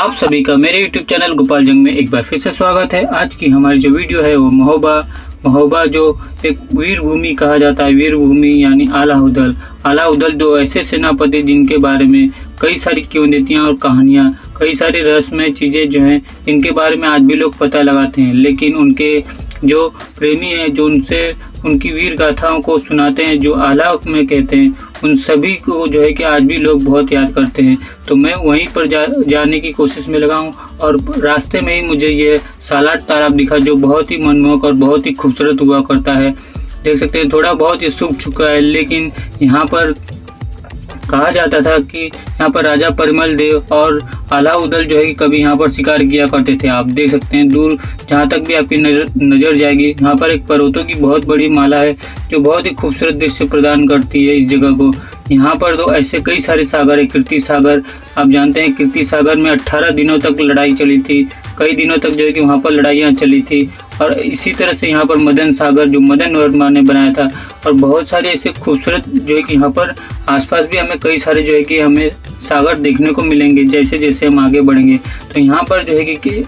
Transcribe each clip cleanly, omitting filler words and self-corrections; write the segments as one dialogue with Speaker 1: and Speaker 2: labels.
Speaker 1: आप सभी का मेरे YouTube चैनल गोपाल जंग में एक बार फिर से स्वागत है। आज की हमारी जो वीडियो है वो महोबा जो एक वीर भूमि कहा जाता है, वीर भूमि यानी आलाउदल दो ऐसे सेनापति जिनके बारे में कई सारी किंवदंतियाँ और कहानियाँ, कई सारी रहस्यमय चीज़ें जो हैं इनके बारे में आज भी लोग पता लगाते हैं। लेकिन उनके जो प्रेमी हैं, जो उनसे उनकी वीर गाथाओं को सुनाते हैं, जो आला में कहते हैं, उन सभी को जो है कि आज भी लोग बहुत याद करते हैं। तो मैं वहीं पर जाने की कोशिश में लगा हूँ और रास्ते में ही मुझे ये सालाट तालाब दिखा जो बहुत ही मनमोहक और बहुत ही खूबसूरत हुआ करता है। देख सकते हैं थोड़ा बहुत ये सूख चुका है, लेकिन यहाँ पर कहा जाता था कि यहाँ पर राजा परिमल देव और आलाउदल जो है कि कभी यहाँ पर शिकार किया करते थे। आप देख सकते हैं दूर जहाँ तक भी आपकी नज़र जाएगी, यहाँ पर एक पर्वतों की बहुत बड़ी माला है जो बहुत ही खूबसूरत दृश्य प्रदान करती है इस जगह को। यहाँ पर तो ऐसे कई सारे सागर है। कीर्ति सागर, आप जानते हैं कीर्ति सागर में 18 दिनों तक लड़ाई चली थी, कई दिनों तक जो है कि वहाँ पर लड़ाइयाँ चली थी। और इसी तरह से यहाँ पर मदन सागर जो मदन वर्मा ने बनाया था, और बहुत सारे ऐसे खूबसूरत जो है कि यहाँ पर आसपास भी हमें कई सारे जो है कि हमें सागर देखने को मिलेंगे जैसे जैसे हम आगे बढ़ेंगे। तो यहाँ पर जो है कि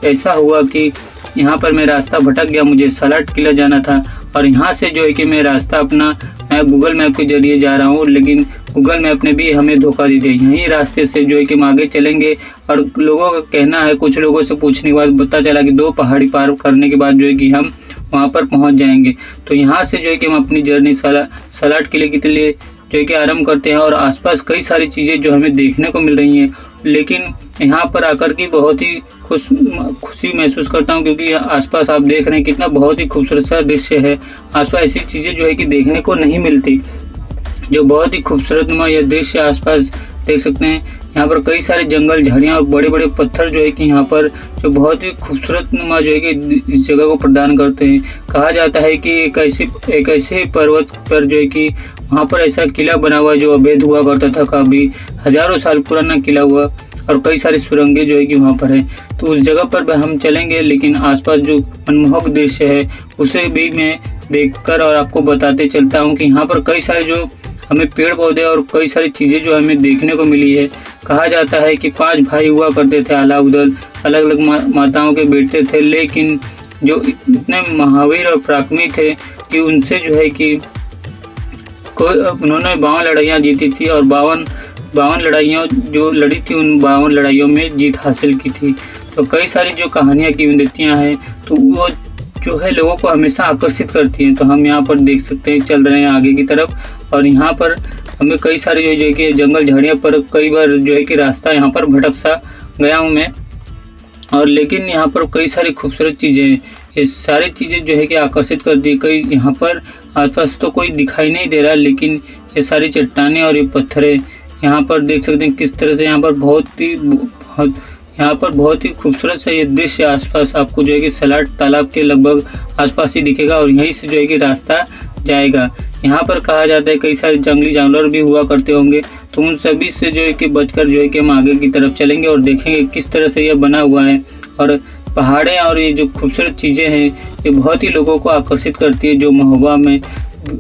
Speaker 1: ऐसा हुआ कि यहाँ पर मैं रास्ता भटक गया, मुझे सालाट किला जाना था और यहाँ से जो है कि मैं रास्ता अपना मैं गूगल मैप के जरिए जा रहा हूँ, लेकिन गूगल मैप ने भी हमें धोखा दे दिया। यहीं रास्ते से जो है कि हम आगे चलेंगे और लोगों का कहना है, कुछ लोगों से पूछने के बाद पता चला कि 2 पहाड़ी पार करने के बाद जो है कि हम वहाँ पर पहुँच जाएंगे। तो यहाँ से जो है कि हम अपनी जर्नी सालाट किले के लिए जो है कि आरम्भ करते हैं और आसपास कई सारी चीज़ें जो हमें देखने को मिल रही हैं। लेकिन यहाँ पर आकर के बहुत ही खुशी महसूस करता हूँ, क्योंकि आसपास आप देख रहे हैं कितना बहुत ही खूबसूरत सा दृश्य है। आसपास ऐसी चीज़ें जो है कि देखने को नहीं मिलती, जो बहुत ही खूबसूरत नुमा यह दृश्य आसपास देख सकते हैं। यहाँ पर कई सारे जंगल, झाड़ियाँ और बड़े बड़े पत्थर जो है कि यहाँ पर जो बहुत ही खूबसूरत नुमा जो है कि इस जगह को प्रदान करते हैं। कहा जाता है कि एक ऐसे पर्वत पर जो है कि वहाँ पर ऐसा किला बना हुआ जो अवैध हुआ करता था, कभी हजारों साल पुराना किला हुआ, और कई सारी सुरंगें जो है कि वहाँ पर है। तो उस जगह पर हम चलेंगे, लेकिन आसपास जो मनमोहक दृश्य है उसे भी मैं देखकर और आपको बताते चलता हूँ कि यहाँ पर कई सारे जो हमें पेड़ पौधे और कई सारी चीज़ें जो हमें देखने को मिली है। कहा जाता है कि 5 भाई हुआ करते थे आलाउदल, अलग अलग माताओं के बेटे थे, लेकिन जो इतने महावीर और पराक्रमी थे कि उनसे जो है कि उन्होंने 52 लड़ाइयाँ जीती थी और 52 लड़ाइयाँ जो लड़ी थी उन 52 लड़ाइयों में जीत हासिल की थी। तो कई सारी जो कहानियाँ किंवदंतियाँ हैं तो वो जो है लोगों को हमेशा आकर्षित करती हैं। तो हम यहाँ पर देख सकते हैं, चल रहे हैं आगे की तरफ, और यहाँ पर हमें कई सारे जो है कि जंगल झाड़ियों पर कई बार जो है कि रास्ता यहाँ पर भटक सा गया हूँ मैं, और लेकिन यहाँ पर कई सारी खूबसूरत चीज़ें हैं। ये सारी चीज़ें जो है कि आकर्षित करती है। कई यहाँ पर आसपास तो कोई दिखाई नहीं दे रहा, लेकिन ये सारी चट्टानें और ये पत्थरें यहाँ पर देख सकते हैं किस तरह से यहाँ पर बहुत ही खूबसूरत सा ये दृश्य आसपास आपको जो है कि सालाट तालाब के लगभग आसपास ही दिखेगा, और यहीं से जो है कि रास्ता जाएगा। यहाँ पर कहा जाता है कई सारे जंगली जानवर भी हुआ करते होंगे, तो उन सभी से जो है कि बचकर जो है कि हम आगे की तरफ चलेंगे और देखेंगे किस तरह से यह बना हुआ है। और पहाड़ें और ये जो खूबसूरत चीज़ें हैं ये बहुत ही लोगों को आकर्षित करती है। जो महोबा में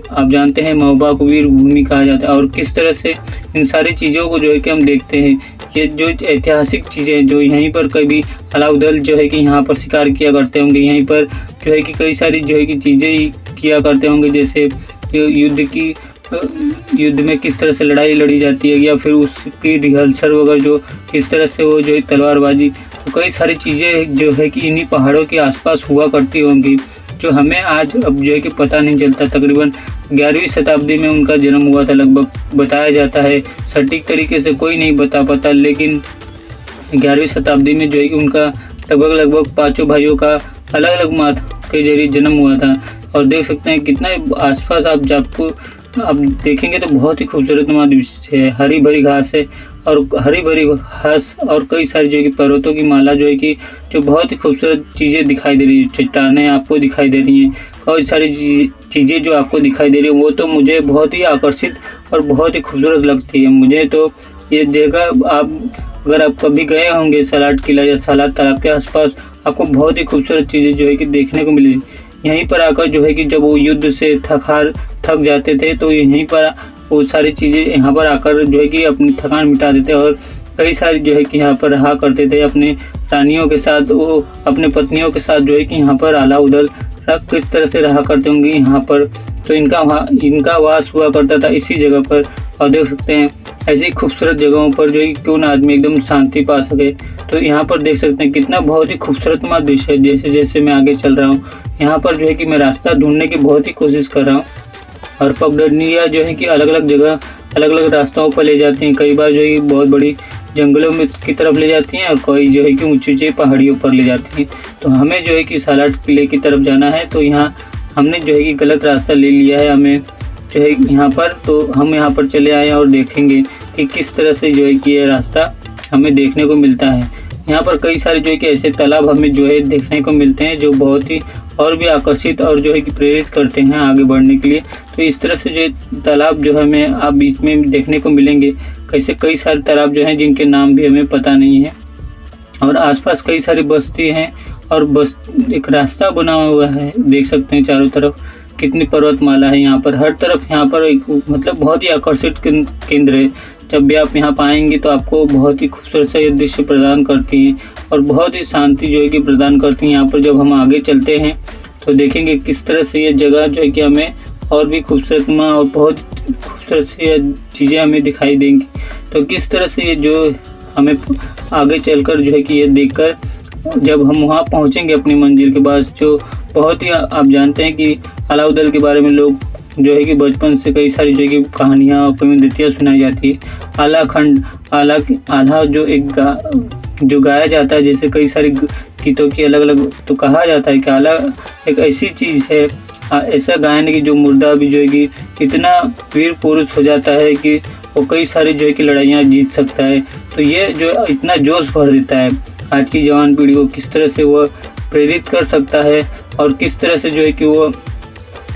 Speaker 1: आप जानते हैं महोबा को वीर भूमि कहा जाता है, और किस तरह से इन सारी चीज़ों को जो है कि हम देखते हैं। ये जो ऐतिहासिक चीज़ें हैं जो यहीं पर कभी आलाउदल जो है कि यहाँ पर शिकार किया करते होंगे, यहीं पर जो है कि कई सारी जो है कि चीज़ें किया करते होंगे, जैसे युद्ध में किस तरह से लड़ाई लड़ी जाती है, या फिर उसकी रिहर्सल वगैरह जो किस तरह से वो जो है तलवारबाजी। तो कई सारी चीज़ें जो है कि इन्हीं पहाड़ों के आसपास हुआ करती होंगी, जो हमें आज अब जो है कि पता नहीं चलता। तकरीबन 11वीं शताब्दी में उनका जन्म हुआ था लगभग, बताया जाता है। सटीक तरीके से कोई नहीं बता पाता, लेकिन 11वीं शताब्दी में जो है कि उनका लगभग 5 भाइयों का अलग अलग माता के जरिए जन्म हुआ था। और देख सकते हैं कितना आसपास आप देखेंगे तो बहुत ही खूबसूरत दृश्य है। हरी भरी घास है और हरी भरी घास और कई सारी जो है कि पर्वतों की माला जो है कि जो बहुत ही खूबसूरत चीज़ें दिखाई दे रही है। चट्टानें आपको दिखाई दे रही हैं, कई सारी चीज़ें जो आपको दिखाई दे रही है, वो तो मुझे बहुत ही आकर्षित और बहुत ही खूबसूरत लगती है। मुझे तो ये जगह अगर आप कभी गए होंगे सालाट किला या सालाट तालाब के आसपास, आपको बहुत ही खूबसूरत चीज़ें जो है कि देखने को मिली। यहीं पर आकर जो है कि जब वो युद्ध से थक जाते थे तो यहीं पर वो सारी चीज़ें यहाँ पर आकर जो है कि अपनी थकान मिटा देते हैं और कई सारे जो है कि यहाँ पर रहा करते थे अपने रानियों के साथ, वो अपने पत्नियों के साथ जो है कि यहाँ पर अलाउद्दौला किस तरह से रहा करते होंगे यहाँ पर। तो इनका वास हुआ करता था इसी जगह पर। और देख सकते हैं ऐसी खूबसूरत जगहों पर जो है क्यों ना आदमी एकदम शांति पा सके। तो यहाँ पर देख सकते हैं कितना बहुत ही खूबसूरत दृश्य है। जैसे जैसे मैं आगे चल रहा हूँ यहाँ पर जो है कि मैं रास्ता ढूंढने की बहुत ही कोशिश कर रहा हूँ। और पगडंडियाँ जो है कि अलग अलग जगह अलग अलग रास्तों पर ले जाती हैं। कई बार जो है बहुत बड़ी जंगलों में की तरफ ले जाती हैं और कई जो है कि ऊंची ऊंची पहाड़ियों पर ले जाती हैं। तो हमें जो है कि सालार किले की तरफ जाना है। तो यहाँ हमने जो है कि गलत रास्ता ले लिया है हमें जो है यहाँ पर। तो हम यहाँ पर चले आए और देखेंगे कि किस तरह से जो है कि ये रास्ता हमें देखने को मिलता है। यहाँ पर कई सारे जो है कि ऐसे तालाब हमें जो है देखने को मिलते हैं जो बहुत ही और भी आकर्षित और जो है कि प्रेरित करते हैं आगे बढ़ने के लिए। तो इस तरह से जो तालाब जो हमें आप बीच में देखने को मिलेंगे, कैसे कई सारे तालाब जो हैं जिनके नाम भी हमें पता नहीं है। और आसपास कई सारी बस्ती हैं और बस एक रास्ता बना हुआ है, देख सकते हैं चारों तरफ कितनी पर्वतमाला है यहाँ पर। हर तरफ यहाँ पर एक मतलब बहुत ही आकर्षित केंद्र है। जब भी आप यहाँ पाएंगे तो आपको बहुत ही खूबसूरत सा ये दृश्य प्रदान करती हैं और बहुत ही शांति जो है कि प्रदान करती हैं। यहाँ पर जब हम आगे चलते हैं तो देखेंगे किस तरह से ये जगह जो है कि हमें और भी खूबसूरत और बहुत खूबसूरत सी चीज़ें हमें दिखाई देंगी। तो किस तरह से ये जो हमें आगे चलकर जो है कि ये देखकर जब हम वहाँ पहुँचेंगे अपनी मंजिल के पास, जो बहुत ही आप जानते हैं कि अलाउद्दौला के बारे में लोग जो है कि बचपन से कई सारी जो है कि कहानियाँ और कविताएं सुनाई जाती है। आला जो एक जो गाया जाता है, जैसे कई सारी गीतों की अलग अलग, तो कहा जाता है कि आला एक ऐसी चीज़ है, ऐसा गायन की जो मुर्दा भी जो है कि इतना वीर पुरुष हो जाता है कि वो कई सारी जो है कि लड़ाइयाँ जीत सकता है। तो ये जो इतना जोश भर देता है आज की जवान पीढ़ी को, किस तरह से वो प्रेरित कर सकता है और किस तरह से जो है कि वो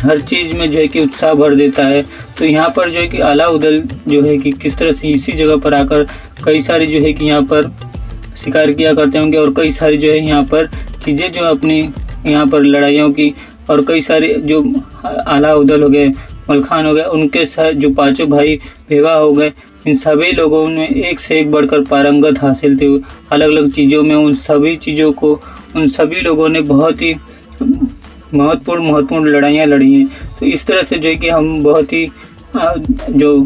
Speaker 1: हर चीज़ में जो है कि उत्साह भर देता है। तो यहाँ पर जो है कि अलाउद्दौला जो है कि किस तरह से इसी जगह पर आकर कई सारी जो है कि यहाँ पर शिकार किया करते होंगे और कई सारी जो है यहाँ पर चीज़ें जो अपनी यहाँ पर लड़ाइयों की, और कई सारे जो अलाउद्दौला हो गए, मलखान हो गए, उनके साथ जो पांचों भाई भेवा हो गए, इन सभी लोगों में एक से एक बढ़कर पारंगत हासिल थे अलग अलग चीज़ों में। उन सभी चीज़ों को उन सभी लोगों ने बहुत ही महत्वपूर्ण लड़ाइयाँ लड़ी हैं। तो इस तरह से जो है कि हम बहुत ही जो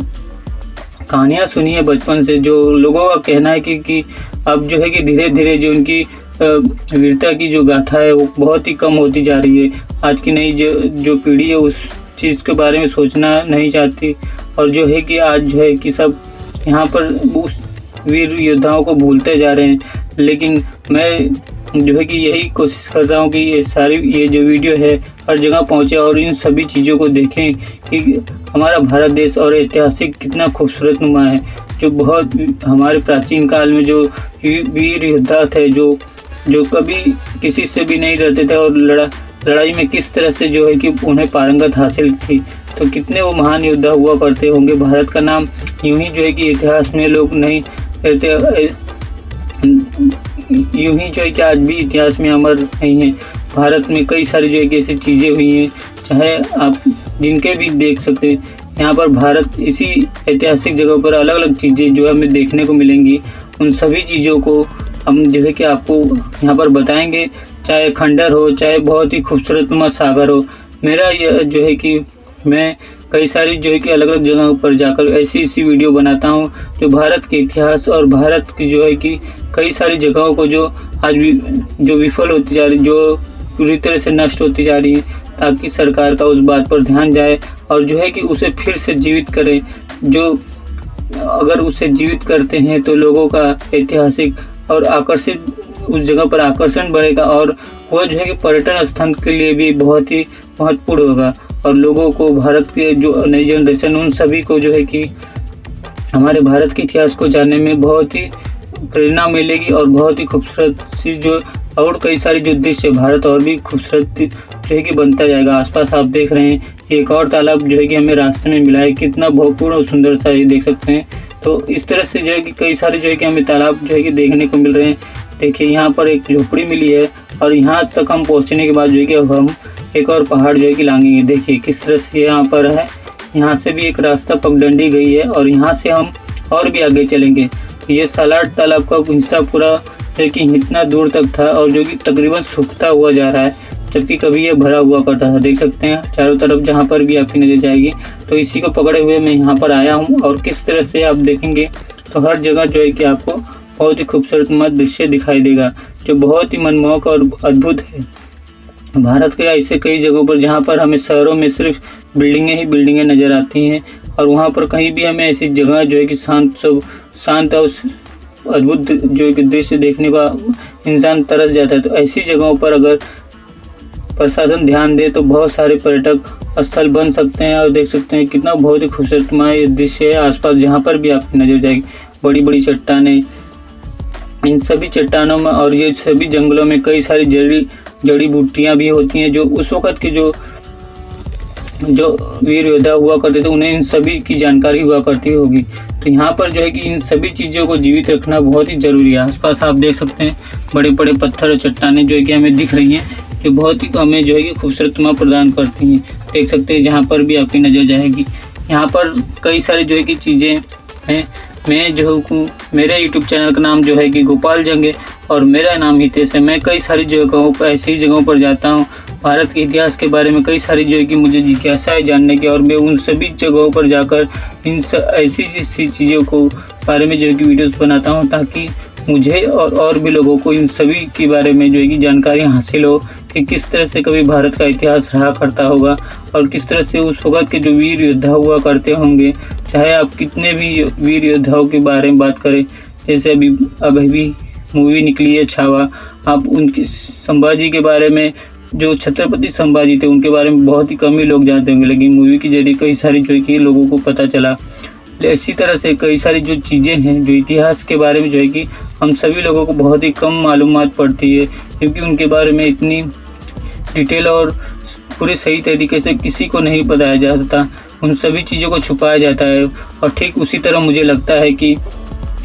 Speaker 1: कहानियाँ सुनी है बचपन से, जो लोगों का कहना है कि अब जो है कि धीरे धीरे जो उनकी वीरता की जो गाथा है वो बहुत ही कम होती जा रही है। आज की नई जो पीढ़ी है उस चीज़ के बारे में सोचना नहीं चाहती और जो है कि आज जो है कि सब यहाँ पर उस वीर योद्धाओं को भूलते जा रहे हैं। लेकिन मैं जो है कि यही कोशिश करता हूँ कि ये जो वीडियो है हर जगह पहुँचे और इन सभी चीज़ों को देखें कि हमारा भारत देश और ऐतिहासिक कितना खूबसूरत नुमा है। जो बहुत हमारे प्राचीन काल में जो वीर योद्धा थे जो कभी किसी से भी नहीं डरते थे और लड़ाई में किस तरह से जो है कि उन्हें पारंगत हासिल थी। तो कितने वो महान योद्धा हुआ करते होंगे। भारत का नाम यूं ही जो है कि इतिहास में लोग नहीं रहते, यूं ही जो है कि आज भी इतिहास में अमर नहीं है। भारत में कई सारी जो है कि ऐसी चीज़ें हुई हैं, चाहे आप जिनके भी देख सकते हैं। यहाँ पर भारत इसी ऐतिहासिक जगहों पर अलग अलग चीज़ें जो हमें देखने को मिलेंगी, उन सभी चीज़ों को हम जो है कि आपको यहाँ पर बताएंगे, चाहे खंडर हो, चाहे बहुत ही खूबसूरत सागर हो। मेरा यह जो है कि मैं कई सारी जो है कि अलग अलग जगहों पर जाकर ऐसी वीडियो बनाता हूँ जो भारत के इतिहास और भारत की जो है कि कई सारी जगहों को जो आज भी जो विफल होती जा रही, जो पूरी तरह से नष्ट होती जा रही है, ताकि सरकार का उस बात पर ध्यान जाए और जो है कि उसे फिर से जीवित करें। जो अगर उसे जीवित करते हैं तो लोगों का ऐतिहासिक और आकर्षित उस जगह पर आकर्षण बढ़ेगा और वह जो है कि पर्यटन स्थल के लिए भी बहुत ही महत्वपूर्ण होगा और लोगों को भारत के जो नई जनरेशन उन सभी को जो है कि हमारे भारत के इतिहास को जानने में बहुत ही प्रेरणा मिलेगी और बहुत ही खूबसूरत सी जो और कई सारी जो दृश्य भारत और भी खूबसूरत जो है कि बनता जाएगा। आसपास आप देख रहे हैं एक और तालाब जो है कि हमें रास्ते में मिला है, कितना भव्यपूर्ण और सुंदर सा ये देख सकते हैं। तो इस तरह से जो है कि कई सारे जो है कि हमें तालाब जो है कि देखने को मिल रहे हैं। देखिए यहाँ पर एक झोपड़ी मिली है और यहाँ तक हम पहुँचने के बाद जो है कि अब हम एक और पहाड़ जो है कि लांघेंगे। देखिए किस तरह से यहाँ पर है, यहाँ से भी एक रास्ता पगडंडी गई है और यहाँ से हम और भी आगे चलेंगे। ये सालार तालाब का हिस्सा पूरा है कि इतना दूर तक था और जो कि तकरीबन सूखता हुआ जा रहा है, जबकि कभी ये भरा हुआ करता था। देख सकते हैं चारों तरफ जहाँ पर भी आपकी नज़र जाएगी। तो इसी को पकड़े हुए मैं यहाँ पर आया हूँ और किस तरह से आप देखेंगे तो हर जगह जो है कि आपको बहुत ही खूबसूरत दृश्य दिखाई देगा, जो बहुत ही मनमोहक और अद्भुत है। भारत के ऐसे कई जगहों पर जहाँ पर हमें शहरों में सिर्फ बिल्डिंगें ही बिल्डिंगें नज़र आती हैं और वहाँ पर कहीं भी हमें ऐसी जगह जो है कि शांत और अद्भुत जो है दृश्य देखने का इंसान तरस जाता है। तो ऐसी जगहों पर अगर प्रशासन ध्यान दे तो बहुत सारे पर्यटक स्थल बन सकते हैं। और देख सकते हैं कितना बहुत ही खूबसूरत दृश्य है। आसपास जहाँ पर भी आपकी नज़र जाएगी बड़ी बड़ी चट्टानें, इन सभी चट्टानों में और ये सभी जंगलों में कई सारी जड़ी बूटियाँ भी होती हैं, जो उस वक़्त के जो वीर योद्धा हुआ करते थे उन्हें इन सभी की जानकारी हुआ करती होगी। तो यहाँ पर जो है कि इन सभी चीज़ों को जीवित रखना बहुत ही ज़रूरी है। आसपास आप देख सकते हैं बड़े बड़े पत्थर और चट्टानें जो है कि हमें दिख रही हैं, जो बहुत ही हमें जो है कि खूबसूरतमा प्रदान करती हैं। देख सकते हैं जहाँ पर भी आपकी नज़र जाएगी यहाँ पर कई सारी जो है कि चीज़ें हैं। मैं जो हूँ मेरे यूट्यूब चैनल का नाम जो है कि गोपाल जंग है और मेरा नाम हितेश है। मैं कई सारी जगहों पर ऐसी जगहों पर जाता हूँ, भारत के इतिहास के बारे में कई सारी जो है कि मुझे जिज्ञासा है जानने की, और मैं उन सभी जगहों पर जाकर इन ऐसी चीज़ों को बारे में जो है कि वीडियोस बनाता हूँ, ताकि मुझे और भी लोगों को इन सभी के बारे में जो है कि जानकारी हासिल हो कि किस तरह से कभी भारत का इतिहास रहा करता होगा और किस तरह से उस वक़्त के जो वीर योद्धा हुआ करते होंगे। चाहे आप कितने भी वीर योद्धाओं के बारे में बात करें, जैसे अभी मूवी निकली है छावा, आप उनके संभाजी के बारे में, जो छत्रपति संभाजी थे उनके बारे में बहुत ही कम ही लोग जानते होंगे, लेकिन मूवी के जरिए कई सारी जो है कि लोगों को पता चला। इसी तरह से कई सारी जो चीज़ें हैं जो इतिहास के बारे में जो है कि हम सभी लोगों को बहुत ही कम मालूमात पड़ती है, क्योंकि उनके बारे में इतनी डिटेल और पूरे सही तरीके से किसी को नहीं बताया जाता, उन सभी चीज़ों को छुपाया जाता है। और ठीक उसी तरह मुझे लगता है कि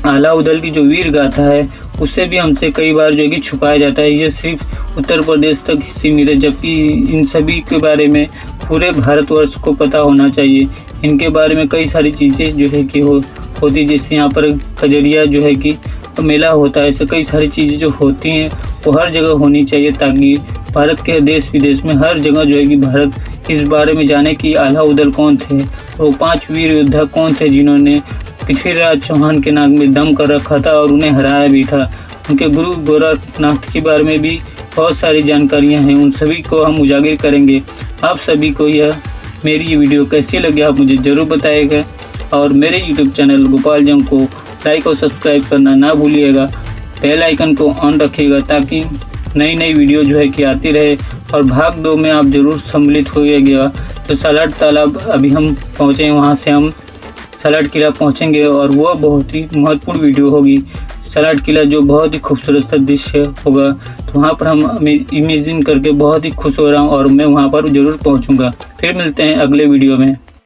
Speaker 1: आला उदल की जो वीर गाथा है उससे भी हमसे कई बार जो है कि छुपाया जाता है। ये सिर्फ उत्तर प्रदेश तक ही सीमित है, जबकि इन सभी के बारे में पूरे भारतवर्ष को पता होना चाहिए। इनके बारे में कई सारी चीज़ें जो है कि होती, जैसे यहाँ पर खजरिया जो है कि मेला होता है, ऐसे कई सारी चीज़ें जो होती हैं वो हर जगह होनी चाहिए, ताकि भारत के देश विदेश में हर जगह जो है कि भारत इस बारे में जाने कि आला उदल कौन थे, वो 5 वीर योद्धा कौन थे जिन्होंने पृथ्वीराज चौहान के नाक में दम कर रखा था और उन्हें हराया भी था। उनके गुरु गोरखनाथ के बारे में भी बहुत सारी जानकारियाँ हैं, उन सभी को हम उजागर करेंगे। आप सभी को यह मेरी ये वीडियो कैसी लगी आप मुझे ज़रूर बताइएगा, और मेरे यूट्यूब चैनल गोपाल जंग को लाइक और सब्सक्राइब करना ना भूलिएगा। बेल आइकन को ऑन रखिएगा ताकि नई वीडियो जो है कि आती रहे। और भाग 2 में आप ज़रूर सम्मिलित होइएगा। तो सालार तालाब अभी हम पहुँचे, वहाँ से हम सालार किला पहुँचेंगे और वह बहुत ही महत्वपूर्ण वीडियो होगी। सालार किला जो बहुत ही खूबसूरत सा दृश्य होगा, तो वहाँ पर हम इमेजिन करके बहुत ही खुश हो रहा हूँ और मैं वहाँ पर ज़रूर पहुँचूँगा। फिर मिलते हैं अगले वीडियो में।